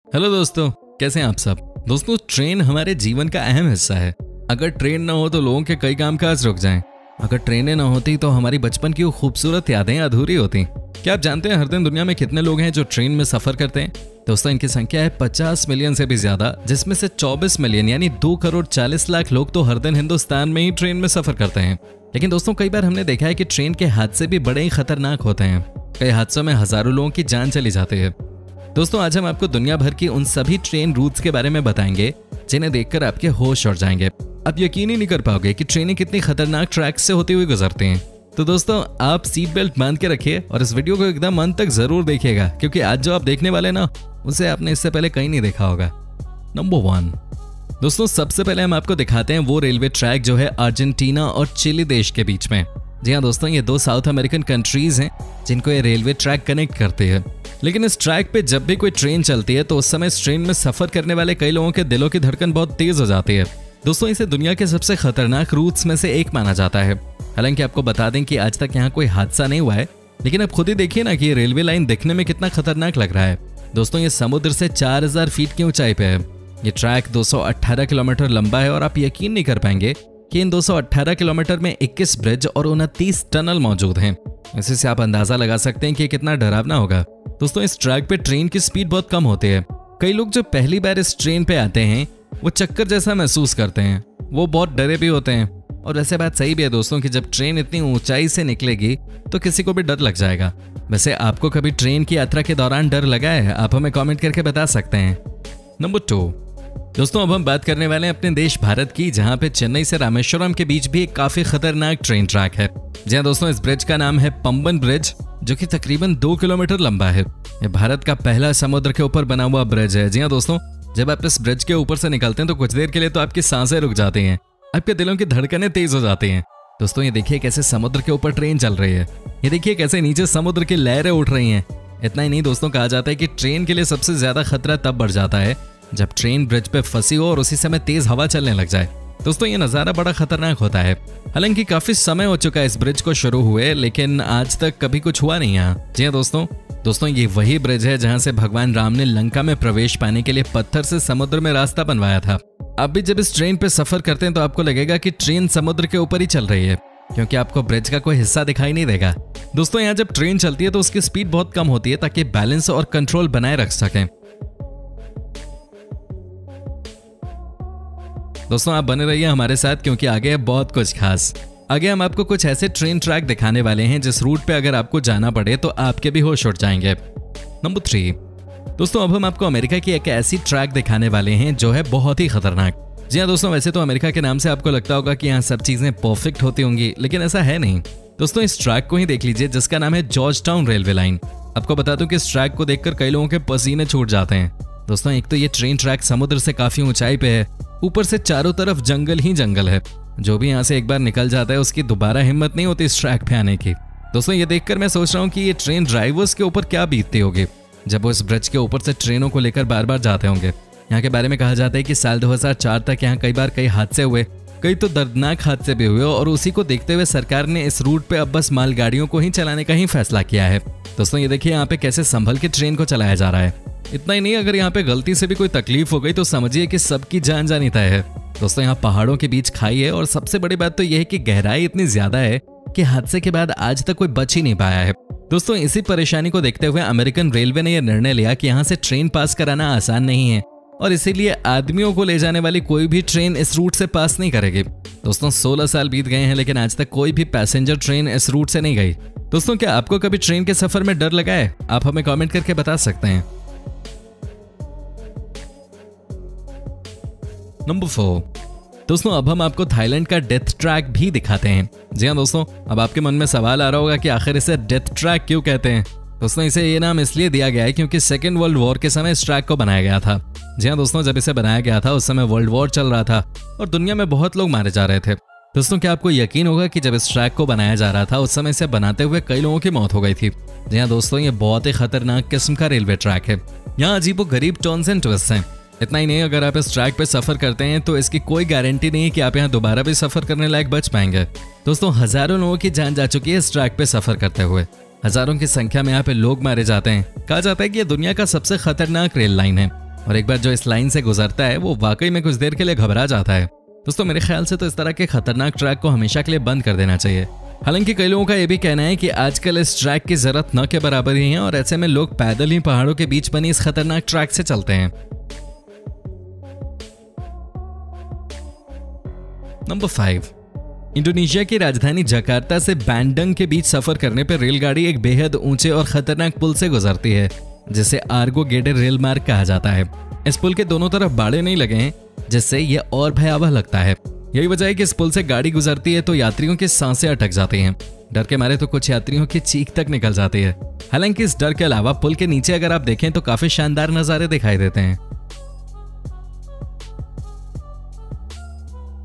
Hello दोस्तों, कैसे हैं आप सब। दोस्तों, ट्रेन हमारे जीवन का अहम हिस्सा है। अगर ट्रेन ना हो तो लोगों के कई कामकाज रुक जाएं। अगर ट्रेनें ना होती तो हमारी बचपन की वो खूबसूरत यादें अधूरी होती। क्या आप जानते हैं हर दिन दुनिया में कितने लोग हैं जो ट्रेन में सफर करते हैं? दोस्तों, इनकी संख्या है 50 मिलियन से भी ज्यादा, जिसमें से 24 मिलियन यानी 2 करोड़ 40 लाख लोग तो हर दिन हिंदुस्तान में ही ट्रेन में सफर करते हैं। लेकिन दोस्तों, कई बार हमने देखा है कि ट्रेन के हादसे भी बड़े ही खतरनाक होते हैं। कई हादसों में हजारों लोगों की जान चली जाती है। दोस्तों, आज हम आपको दुनिया भर की उन सभी ट्रेन रूट्स के बारे में बताएंगे जिन्हें देखकर आपके होश उड़ जाएंगे। आप यकीन ही नहीं कर पाओगे कि ट्रेनें कितनी खतरनाक ट्रैक से होती हुई गुजरती हैं। तो दोस्तों, आप सीट बेल्ट बांध के रखिए और इस वीडियो को एकदम अंत तक जरूर देखिएगा, क्योंकि आज जो आप देखने वाले ना, उसे आपने इससे पहले कहीं नहीं देखा होगा। नंबर 1। दोस्तों, सबसे पहले हम आपको दिखाते हैं वो रेलवे ट्रैक जो है अर्जेंटीना और चिली देश के बीच में। जी हाँ दोस्तों, ये 2 साउथ अमेरिकन कंट्रीज हैं जिनको ये रेलवे ट्रैक कनेक्ट करते हैं। लेकिन इस ट्रैक पे जब भी कोई ट्रेन चलती है तो उस समय इस ट्रेन में सफर करने वाले कई लोगों के दिलों की धड़कन बहुत तेज हो जाती है। दोस्तों, इसे दुनिया के सबसे खतरनाक रूट्स में से एक माना जाता है। हालांकि आपको बता दें कि आज तक यहाँ कोई हादसा नहीं हुआ है, लेकिन अब खुद ही देखिए ना कि ये रेलवे लाइन दिखने में कितना खतरनाक लग रहा है। दोस्तों, ये समुद्र से 4000 फीट की ऊंचाई पे है। ये ट्रैक 218 किलोमीटर लंबा है और आप यकीन नहीं कर पाएंगे कि इन 218 किलोमीटर में 21 ब्रिज और 29 टनल मौजूद हैं। इसी से आप अंदाजा लगा सकते हैं कि ये कितना डरावना होगा। दोस्तों, इस ट्रैक पे ट्रेन की स्पीड बहुत कम होती है। कई लोग जो पहली बार इस ट्रेन पे आते हैं वो चक्कर जैसा महसूस करते हैं, वो बहुत डरे भी होते हैं। और वैसे बात सही भी है दोस्तों कि जब ट्रेन इतनी ऊंचाई से निकलेगी तो किसी को भी डर लग जाएगा। वैसे आपको कभी ट्रेन की यात्रा के दौरान डर लगा है? आप हमें कॉमेंट करके बता सकते हैं। नंबर 2। दोस्तों, अब हम बात करने वाले हैं अपने देश भारत की, जहां पे चेन्नई से रामेश्वरम के बीच भी एक काफी खतरनाक ट्रेन ट्रैक है। जी हाँ दोस्तों, इस ब्रिज का नाम है पंबन ब्रिज, जो कि तकरीबन 2 किलोमीटर लंबा है। ये भारत का पहला समुद्र के ऊपर बना हुआ ब्रिज है। जी हाँ दोस्तों, जब आप इस ब्रिज के ऊपर से निकलते हैं तो कुछ देर के लिए तो आपकी सांसें रुक जाती हैं, आपके दिलों की धड़कनें तेज हो जाती हैं। दोस्तों, ये देखिए कैसे समुद्र के ऊपर ट्रेन चल रही है। ये देखिए कैसे नीचे समुद्र की लहरें उठ रही हैं। इतना ही नहीं दोस्तों, कहा जाता है कि ट्रेन के लिए सबसे ज्यादा खतरा तब बढ़ जाता है जब ट्रेन ब्रिज पे फंसी हो और उसी समय तेज हवा चलने लग जाए। दोस्तों, ये नज़ारा बड़ा खतरनाक होता है। हालांकि काफी समय हो चुका है इस ब्रिज को शुरू हुए, लेकिन आज तक कभी कुछ हुआ नहीं यहाँ। जी हाँ दोस्तों, ये वही ब्रिज है जहाँ से भगवान राम ने लंका में प्रवेश पाने के लिए पत्थर से समुद्र में रास्ता बनवाया था। आप भी जब इस ट्रेन पे सफर करते हैं तो आपको लगेगा कि ट्रेन समुद्र के ऊपर ही चल रही है, क्योंकि आपको ब्रिज का कोई हिस्सा दिखाई नहीं देगा। दोस्तों, यहाँ जब ट्रेन चलती है तो उसकी स्पीड बहुत कम होती है ताकि बैलेंस और कंट्रोल बनाए रख सकें। दोस्तों, आप बने रहिए हमारे साथ, क्योंकि आगे है बहुत कुछ खास। आगे हम आपको कुछ ऐसे ट्रेन ट्रैक दिखाने वाले हैं जिस रूट पे अगर आपको जाना पड़े तो आपके भी होश उड़ जाएंगे। नंबर 3। दोस्तों, अब हम आपको अमेरिका की एक ऐसी ट्रैक दिखाने वाले हैं जो है बहुत ही खतरनाक। जी हाँ दोस्तों, वैसे तो अमेरिका के नाम से आपको लगता होगा कि यहाँ सब चीजें परफेक्ट होती होंगी, लेकिन ऐसा है नहीं। दोस्तों, इस ट्रैक को ही देख लीजिए जिसका नाम है जॉर्ज टाउन रेलवे लाइन। आपको बता दूं कि इस ट्रैक को देखकर कई लोगों के पसीने छूट जाते हैं। दोस्तों, एक तो ये ट्रेन ट्रैक समुद्र से काफी ऊंचाई पे है, ऊपर से चारों तरफ जंगल ही जंगल है। जो भी यहाँ से एक बार निकल जाता है उसकी दोबारा हिम्मत नहीं होती इस ट्रैक पे आने की। दोस्तों, ये देखकर मैं सोच रहा हूँ कि ये ट्रेन ड्राइवर्स के ऊपर क्या बीतती होगी जब वो इस ब्रिज के ऊपर से ट्रेनों को लेकर बार बार जाते होंगे। यहाँ के बारे में कहा जाता है कि साल 2004 तक यहाँ कई बार कई हादसे हुए, कई तो दर्दनाक हादसे भी हुए, और उसी को देखते हुए सरकार ने इस रूट पे अब बस मालगाड़ियों को ही चलाने का ही फैसला किया है। दोस्तों, ये देखिए यहाँ पे कैसे संभल के ट्रेन को चलाया जा रहा है। इतना ही नहीं, अगर यहाँ पे गलती से भी कोई तकलीफ हो गई तो समझिए कि सबकी जान जानी तय है। दोस्तों, यहाँ पहाड़ों के बीच खाई है और सबसे बड़ी बात तो यह है कि गहराई इतनी ज्यादा है कि हादसे के बाद आज तक कोई बच ही नहीं पाया है। दोस्तों, इसी परेशानी को देखते हुए अमेरिकन रेलवे ने यह निर्णय लिया कि यहाँ से ट्रेन पास कराना आसान नहीं है और इसीलिए आदमियों को ले जाने वाली कोई भी ट्रेन इस रूट से पास नहीं करेगी। दोस्तों, 16 साल बीत गए हैं लेकिन आज तक कोई भी पैसेंजर ट्रेन इस रूट से नहीं गई। दोस्तों, क्या आपको कभी ट्रेन के सफर में डर लगा है? आप हमें कॉमेंट करके बता सकते हैं। नंबर 4। दोस्तों, अब हम आपको थाईलैंड का डेथ ट्रैक भी दिखाते हैं। जी हाँ दोस्तों, अब आपके मन में सवाल आ रहा होगा कि आखिर इसे डेथ ट्रैक क्यों कहते हैं। दोस्तों, इसे ये नाम इसलिए दिया गया है क्योंकि सेकेंड वर्ल्ड वॉर के समय इस ट्रैक को बनाया गया था। जी हाँ दोस्तों, जब इसे बनाया गया था उस समय वर्ल्ड वॉर चल रहा था और दुनिया में बहुत लोग मारे जा रहे थे। दोस्तों, क्या आपको यकीन होगा कि जब इस ट्रैक को बनाया जा रहा था उस समय इसे बनाते हुए कई लोगों की मौत हो गई थी। जी हाँ दोस्तों, ये बहुत ही खतरनाक किस्म का रेलवे ट्रैक है। यहाँ अजीबोगरीब टर्न्स एंड ट्विस्ट हैं। इतना ही नहीं, अगर आप इस ट्रैक पे सफर करते हैं तो इसकी कोई गारंटी नहीं कि आप यहाँ दोबारा भी सफर करने लायक बच पाएंगे। दोस्तों, हजारों लोगों की जान जा चुकी है इस ट्रैक पे सफर करते हुए। हजारों की संख्या में यहाँ पे लोग मारे जाते हैं। कहा जाता है कि ये दुनिया का सबसे खतरनाक रेल लाइन है। और एक बार जो इस लाइन से गुजरता है वो वाकई में कुछ देर के लिए घबरा जाता है। दोस्तों मेरे ख्याल से तो इस तरह के खतरनाक ट्रैक को हमेशा के लिए बंद कर देना चाहिए। हालांकि कई लोगों का यह भी कहना है कि आजकल इस ट्रैक की जरूरत न के बराबर ही है और ऐसे में लोग पैदल ही पहाड़ों के बीच बनी इस खतरनाक ट्रैक से चलते हैं। नंबर 5, इंडोनेशिया की राजधानी जकार्ता से बैंडंग के बीच सफर करने पर रेलगाड़ी एक बेहद ऊंचे और खतरनाक पुल से गुजरती है जिसे आर्गो गेडर रेल मार्ग कहा जाता है। इस पुल के दोनों तरफ बाड़े नहीं लगे हैं जिससे यह और भयावह लगता है। यही वजह है कि इस पुल से गाड़ी गुजरती है तो यात्रियों की सांसें अटक जाती हैं। डर के मारे तो कुछ यात्रियों की चीख तक निकल जाती है। हालांकि इस डर के अलावा पुल के नीचे अगर आप देखें तो काफी शानदार नजारे दिखाई देते हैं।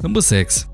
नंबर 6,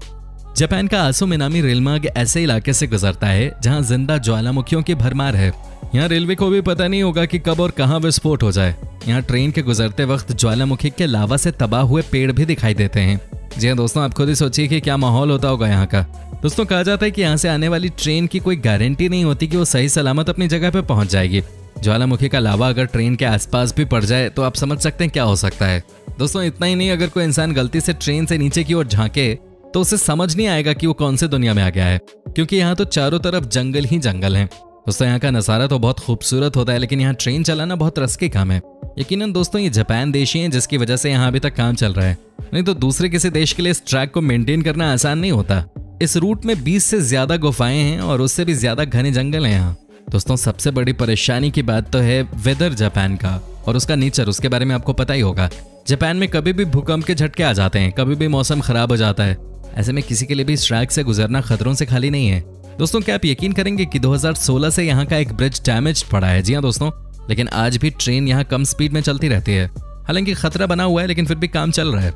जापान का आसो मिनामी रेलमार्ग ऐसे इलाके से गुजरता है जहां जिंदा ज्वालामुखियों की भरमार है। यहाँ रेलवे को भी पता नहीं होगा कि कब और कहां विस्फोट हो जाए। यहाँ ट्रेन के गुजरते वक्त ज्वालामुखी के लावा से तबाह हुए पेड़ भी दिखाई देते हैं। जी हाँ दोस्तों, आप खुद ही सोचिए कि क्या माहौल होता होगा यहाँ का। दोस्तों कहा जाता है कि यहाँ से आने वाली ट्रेन की कोई गारंटी नहीं होती कि वो सही सलामत अपनी जगह पे पहुंच जाएगी। ज्वालामुखी का लावा अगर ट्रेन के आसपास भी पड़ जाए तो आप समझ सकते हैं क्या हो सकता है। दोस्तों इतना ही नहीं, अगर कोई इंसान गलती से ट्रेन से नीचे की ओर झांके तो उसे समझ नहीं आएगा कि वो कौन से दुनिया में आ गया है, क्योंकि यहाँ तो चारों तरफ जंगल ही जंगल हैं। दोस्तों यहाँ का नज़ारा तो बहुत खूबसूरत होता है, लेकिन यहाँ ट्रेन चलाना बहुत रिस्की काम है। यकीनन दोस्तों ये जापान देश ही है जिसकी वजह से यहाँ अभी तक काम चल रहा है, नहीं तो दूसरे किसी देश के लिए इस ट्रैक को मेंटेन करना आसान नहीं होता। इस रूट में 20 से ज्यादा गुफाएं हैं और उससे भी ज्यादा घने जंगल हैं यहाँ। दोस्तों सबसे बड़ी परेशानी की बात तो है वेदर जापान का और उसका नेचर, उसके बारे में आपको पता ही होगा। जापान में कभी भी भूकंप के झटके आ जाते हैं, कभी भी मौसम खराब हो जाता है। ऐसे में किसी के लिए भी इस ट्रैक से गुजरना खतरों से खाली नहीं है। दोस्तों क्या आप यकीन करेंगे कि 2016 से यहाँ का एक ब्रिज डैमेज पड़ा है। जी हाँ दोस्तों, लेकिन आज भी ट्रेन यहाँ कम स्पीड में चलती रहती है। हालांकि खतरा बना हुआ है लेकिन फिर भी काम चल रहा है।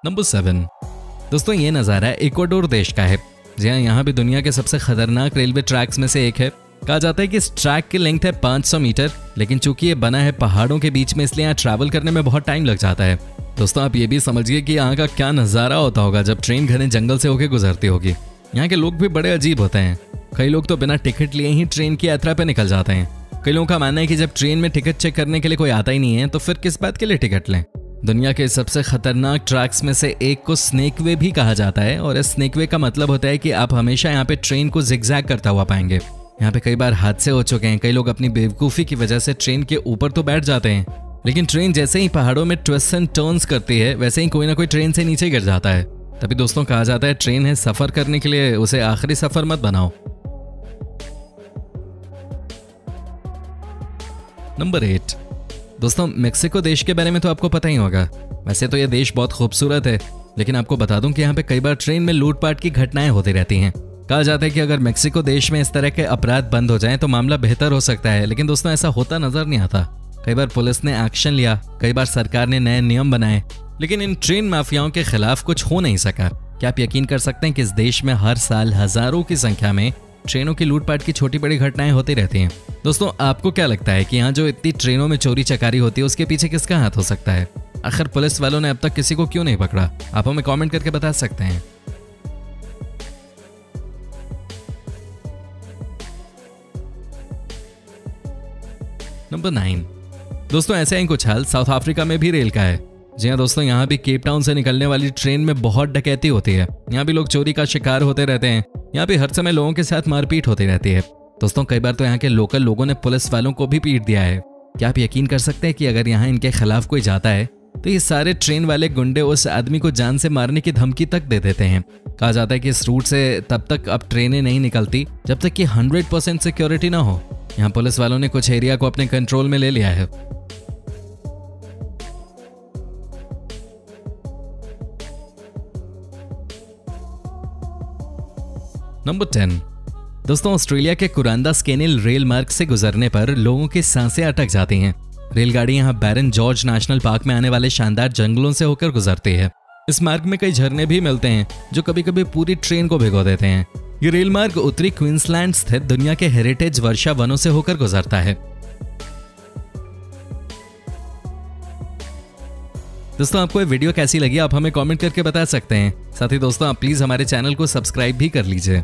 नंबर 7, दोस्तों ये नज़ारा इक्वाडोर देश का है। जी हाँ, यहाँ भी दुनिया के सबसे खतरनाक रेलवे ट्रैक्स में से एक है। कहा जाता है कि इस ट्रैक की लेंथ है 500 मीटर, लेकिन चूंकि ये बना है पहाड़ों के बीच में इसलिए यहाँ ट्रैवल करने में बहुत टाइम लग जाता है। दोस्तों आप ये भी समझिए कि यहाँ का क्या नज़ारा होता होगा जब ट्रेन घने जंगल से होकर गुजरती होगी। यहाँ के लोग भी बड़े अजीब होते हैं। कई लोग तो बिना टिकट लिए ही ट्रेन की यात्रा पर निकल जाते हैं। कई लोगों का मानना है कि जब ट्रेन में टिकट चेक करने के लिए कोई आता ही नहीं है तो फिर किस बात के लिए टिकट लें। दुनिया के सबसे खतरनाक ट्रैक्स में से एक को स्नेक वे भी कहा जाता है और इस स्नेक वे का मतलब होता है कि आप हमेशा यहाँ पे ट्रेन को जिगजैग करता हुआ पाएंगे। यहाँ पे कई बार हादसे हो चुके हैं। कई लोग अपनी बेवकूफ़ी की वजह से ट्रेन के ऊपर तो बैठ जाते हैं, लेकिन ट्रेन जैसे ही पहाड़ों में ट्विस्ट एंड टर्न्स करती है वैसे ही कोई ना कोई ट्रेन से नीचे गिर जाता है। तभी दोस्तों कहा जाता है ट्रेन है सफ़र करने के लिए, उसे आखिरी सफ़र मत बनाओ। नंबर 8, दोस्तों मेक्सिको देश के बारे में तो आपको पता ही होगा। वैसे तो यह देश बहुत खूबसूरत है, लेकिन आपको बता दूं कि यहाँ पे कई बार ट्रेन में लूटपाट की घटनाएं होती रहती हैं। कहा जाता है कि अगर मेक्सिको देश में इस तरह के अपराध बंद हो जाएं तो मामला बेहतर हो सकता है, लेकिन दोस्तों ऐसा होता नजर नहीं आता। कई बार पुलिस ने एक्शन लिया, कई बार सरकार ने नए नियम बनाए, लेकिन इन ट्रेन माफियाओं के खिलाफ कुछ हो नहीं सका। क्या आप यकीन कर सकते हैं कि इस देश में हर साल हजारों की संख्या में ट्रेनों की लूटपाट की छोटी बड़ी घटनाएं होती रहती हैं। दोस्तों आपको क्या लगता है कि यहाँ जो इतनी ट्रेनों में चोरी चकारी होती है उसके पीछे किसका हाथ हो सकता है? आखिर पुलिस वालों ने अब तक किसी को क्यों नहीं पकड़ा? आप हमें कमेंट करके बता सकते हैं। नंबर 9, दोस्तों ऐसे ही कुछ हाल साउथ अफ्रीका में भी रेल का है। जी हाँ दोस्तों, यहाँ भी केप टाउन से निकलने वाली ट्रेन में बहुत डकैती होती है। यहाँ भी लोग चोरी का शिकार होते रहते हैं। यहाँ भी हर समय लोगों के साथ मारपीट होती रहती है। दोस्तों कई बार तो यहाँ के लोकल लोगों ने पुलिस वालों को भी पीट दिया है। क्या आप यकीन कर सकते हैं कि अगर यहाँ इनके खिलाफ कोई जाता है तो ये सारे ट्रेन वाले गुंडे उस आदमी को जान से मारने की धमकी तक दे देते हैं। कहा जाता है कि इस रूट से तब तक अब ट्रेनें नहीं निकलती जब तक कि 100% सिक्योरिटी ना हो। यहाँ पुलिस वालों ने कुछ एरिया को अपने कंट्रोल में ले लिया है। नंबर 10, दोस्तों ऑस्ट्रेलिया के कुरांदा स्केनिल रेल मार्ग से गुजरने पर लोगों की सांसें अटक जाती हैं। रेलगाड़ी यहाँ बैरन जॉर्ज नेशनल पार्क में आने वाले शानदार जंगलों से होकर गुजरती है। इस मार्ग में कई झरने भी मिलते हैं जो कभी कभी पूरी ट्रेन को भिगो देते हैं। ये रेल मार्ग उत्तरी क्वींसलैंड स्थित दुनिया के हेरिटेज वर्षा वनों से होकर गुजरता है। दोस्तों आपको ये वीडियो कैसी लगी आप हमें कमेंट करके बता सकते हैं। साथ ही दोस्तों आप प्लीज हमारे चैनल को सब्सक्राइब भी कर लीजिए।